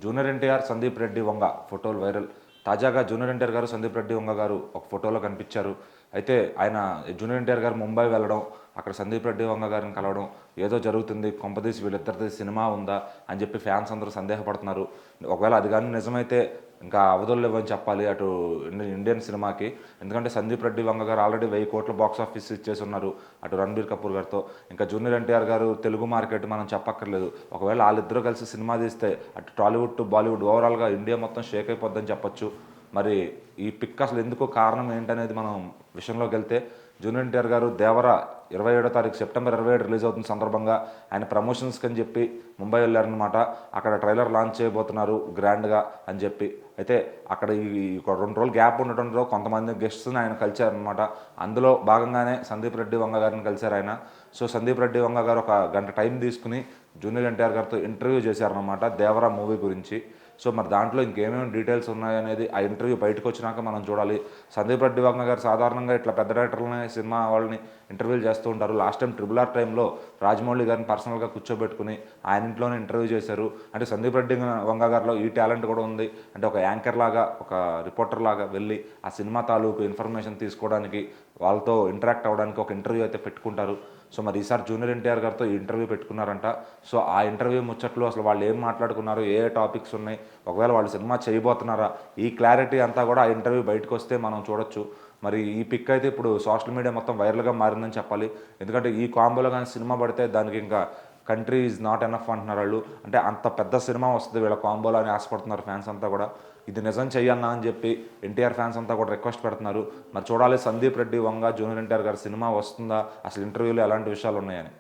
Junior NTR, Sandeep Reddy Vanga ఫోటోలు viral. తాజాగా junior NTR గారు, సందీప్ రెడ్డి వంగ గారు ఒక ఫోటోలో కనిపించారు. అయితే ఆయన జూనియర్ ఎన్టీఆర్ గారు ముంబై వెళ్ళడం, అక్కడ సందీప్ రెడ్డి వంగ గారిని కలవడం, ఏదో జరుగుతుంది, కొంపదీసి వీళ్ళిద్దరిది సినిమా ఉందా అని చెప్పి ఫ్యాన్స్ అందరూ సందేహపడుతున్నారు. ఒకవేళ అది కానీ నిజమైతే ఇంకా అవధుల్లేవని చెప్పాలి అటు ఇండియన్ సినిమాకి. ఎందుకంటే సందీప్ రెడ్డి వంగ గారు ఆల్రెడీ 1000 కోట్ల బాక్స్ ఆఫీస్ ఇచ్చేసి ఉన్నారు అటు రణబీర్ కపూర్ గారితో. ఇంకా జూనియర్ ఎన్టీఆర్ గారు తెలుగు మార్కెట్ మనం చెప్పక్కర్లేదు. ఒకవేళ వాళ్ళిద్దరూ కలిసి సినిమా తీస్తే అటు టాలీవుడ్ టు బాలీవుడ్ ఓవరాల్గా ఇండియా మొత్తం షేక్ అయిపోద్దని చెప్పొచ్చు. మరి ఈ పిక్ అసలు ఎందుకు కారణం ఏంటనేది మనం విషయంలోకి వెళ్తే, జూనియర్ ఎన్టీఆర్ గారు దేవర 27వ తారీఖు సెప్టెంబర్ 27 రిలీజ్ అవుతున్న సందర్భంగా ఆయన ప్రమోషన్స్కి అని చెప్పి ముంబై వెళ్ళారనమాట. అక్కడ ట్రైలర్ లాంచ్ చేయబోతున్నారు గ్రాండ్గా అని చెప్పి. అయితే అక్కడ ఈ 2 రోజులు గ్యాప్ ఉండటంలో కొంతమంది గెస్ట్స్ని ఆయన కలిశారనమాట. అందులో భాగంగానే సందీప్ రెడ్డి వంగ గారిని కలిశారు ఆయన. సో సందీప్ రెడ్డి వంగ గారు ఒక గంట టైం తీసుకుని జూనియర్ ఎన్టీఆర్ గారితో ఇంటర్వ్యూ చేశారనమాట దేవర మూవీ గురించి. సో మరి దాంట్లో ఇంకేమేమి డీటెయిల్స్ ఉన్నాయనేది ఆ ఇంటర్వ్యూ బయటకు వచ్చినాక మనం చూడాలి. సందీప్ రెడ్డి వంగ గారు సాధారణంగా ఇట్లా పెద్ద డైరెక్టర్లని, సినిమా వాళ్ళని ఇంటర్వ్యూలు చేస్తూ ఉంటారు. లాస్ట్ టైం RRR టైంలో రాజమౌళి గారిని పర్సనల్గా కూర్చోబెట్టుకుని ఆయన ఇంట్లోనే ఇంటర్వ్యూ చేశారు. అంటే సందీప్ రెడ్డి వంగ గారిలో ఈ టాలెంట్ కూడా ఉంది. అంటే ఒక యాంకర్ లాగా, ఒక రిపోర్టర్ లాగా వెళ్ళి ఆ సినిమా తాలూకు ఇన్ఫర్మేషన్ తీసుకోవడానికి, వాళ్ళతో ఇంటరాక్ట్ అవ్వడానికి ఒక ఇంటర్వ్యూ అయితే పెట్టుకుంటారు. సో మరి ఈసారి జూనియర్ ఎన్టీఆర్ గారితో ఈ ఇంటర్వ్యూ పెట్టుకున్నారంట. సో ఆ ఇంటర్వ్యూ ముచ్చట్లు అసలు వాళ్ళు ఏం మాట్లాడుకున్నారు, ఏ టాపిక్స్ ఉన్నాయి, ఒకవేళ వాళ్ళు సినిమా చేయబోతున్నారా, ఈ క్లారిటీ అంతా కూడా ఆ ఇంటర్వ్యూ బయటకు వస్తే మనం చూడొచ్చు. మరి ఈ పిక్ అయితే ఇప్పుడు సోషల్ మీడియా మొత్తం వైరల్గా మారిందని చెప్పాలి. ఎందుకంటే ఈ కాంబోలో కానీ సినిమా పడితే దానికి ఇంకా కంట్రీ ఈజ్ నాట్ ఎనఫ్ అంటున్నారు వాళ్ళు. అంటే అంత పెద్ద సినిమా వస్తుంది వీళ్ళ కాంబోలో అని ఆశపడుతున్నారు ఫ్యాన్స్ అంతా కూడా. ఇది నిజం చెయ్యన్నా అని చెప్పి ఎన్టీఆర్ ఫ్యాన్స్ అంతా కూడా రిక్వెస్ట్ పెడుతున్నారు. మరి చూడాలి సందీప్ రెడ్డి వంగ, జూనియర్ ఎన్టీఆర్ గారి సినిమా వస్తుందా, అసలు ఇంటర్వ్యూలో ఎలాంటి విషయాలు ఉన్నాయని.